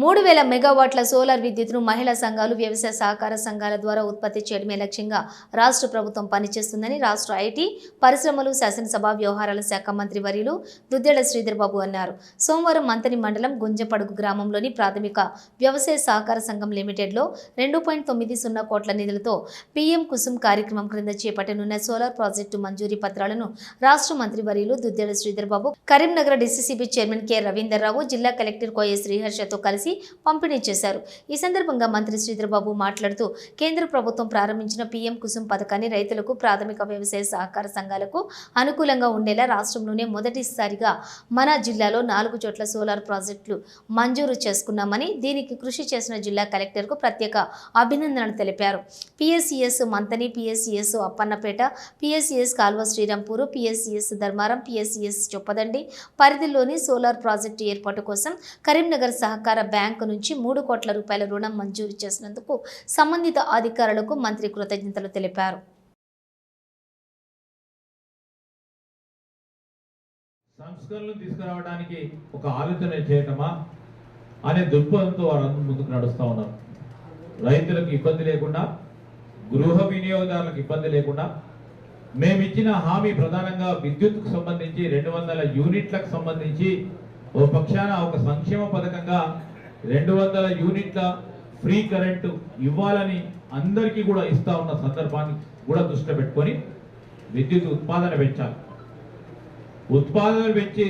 3000 మెగావాట్ల సోలార్ విద్యుత్తును మహిళా సంఘాలు, వ్యవసాయ సహకార సంఘాల ద్వారా ఉత్పత్తి చేయడమే లక్ష్యంగా రాష్ట్ర ప్రభుత్వం పనిచేస్తుందని రాష్ట్ర ఐటీ, పరిశ్రమలు, శాసనసభ వ్యవహారాల శాఖ మంత్రి వర్యులు దుద్దేళ్ల శ్రీధర్ బాబు అన్నారు. సోమవారం మంతని మండలం గుంజపడుగు గ్రామంలోని ప్రాథమిక వ్యవసాయ సహకార సంఘం లిమిటెడ్లో 2.90 కోట్ల నిధులతో పీఎం కుసుమ్ కార్యక్రమం క్రింద చేపట్టనున్న సోలార్ ప్రాజెక్టు మంజూరీ పత్రాలను రాష్ట్ర మంత్రి వర్యులు Duddilla Sridhar Babu Karimnagar DCCB chairman K Ravinder Rao, జిల్లా కలెక్టర్ కోయ శ్రీహర్షతో కలిసి పంపిణీ చేశారు. ఈ సందర్భంగా మంత్రి శ్రీధర్ బాబు మాట్లాడుతూ కేంద్ర ప్రభుత్వం ప్రారంభించిన పీఎం కుసుమ్ పథకాన్ని రైతులకు, ప్రాథమిక వ్యవసాయ సహకార సంఘాలకు అనుకూలంగా ఉండేలా రాష్ట్రంలోనే మొదటిసారిగా మన జిల్లాలో 4 చోట్ల సోలార్ ప్రాజెక్టులు మంజూరు చేసుకున్నామని, దీనికి కృషి చేసిన జిల్లా కలెక్టర్కు ప్రత్యేక అభినందనలు తెలిపారు. PSCS Manthani, PSCS Appannapeta, PSCS Kalva Srirampur, PSCS Dharmaram, PSCS Choppadandi పరిధిలోని సోలార్ ప్రాజెక్టు ఏర్పాటు కోసం కరీంనగర్ సహకార బ్యాంకు నుంచి 3 కోట్ల రూపాయల రుణం మంజూరు చేసినందుకు సంబంధిత అధికారులకు మంత్రి కృతజ్ఞతలు తెలిపారు. సంస్కరణలు తీసుకురావడానికి ఒక ఆలోచన చేయటమా అనే దృక్పథంతో వారందరూ ముందుకు నడుస్తూ ఉన్నారు. రైతులకు ఇబ్బంది లేకుండా, గృహ వినియోగదారులకు ఇబ్బంది లేకుండా మేమిచ్చిన హామీ ప్రధానంగా విద్యుత్కు సంబంధించి 200 యూనిట్లకు సంబంధించి ఓ పక్షాన ఒక సంక్షేమ పథకంగా 200 యూనిట్ల ఫ్రీ కరెంటు ఇవ్వాలని అందరికీ కూడా ఇస్తా ఉన్న సందర్భాన్ని కూడా దృష్టిలో పెట్టుకొని విద్యుత్ ఉత్పాదన పెంచాలి. ఉత్పాదన పెంచి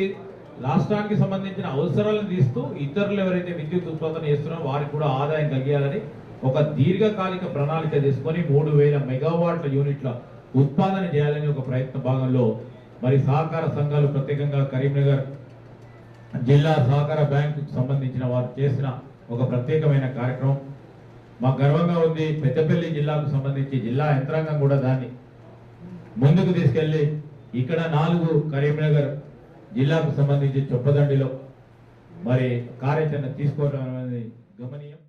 రాష్ట్రానికి సంబంధించిన అవసరాలను తీస్తూ ఇతరులు ఎవరైతే విద్యుత్ ఉత్పాదన చేస్తున్నారో వారికి కూడా ఆదాయం కలిగేయాలని ఒక దీర్ఘకాలిక ప్రణాళిక తీసుకొని 3000 మెగావాట్ల యూనిట్ల ఉత్పాదన చేయాలని ఒక ప్రయత్న భాగంలో మరి సహకార సంఘాలు, ప్రత్యేకంగా కరీంనగర్ జిల్లా సహకార బ్యాంకుకు సంబంధించిన వారు చేసిన ఒక ప్రత్యేకమైన కార్యక్రమం మాకు గర్వంగా ఉంది. పెద్దపల్లి జిల్లాకు సంబంధించి జిల్లా యంత్రాంగం కూడా దాన్ని ముందుకు తీసుకెళ్లి ఇక్కడ 4 కరీంనగర్ జిల్లాకు సంబంధించి చొప్పదండిలో మరి కార్యాచరణ తీసుకోవడం అనేది గమనీయం.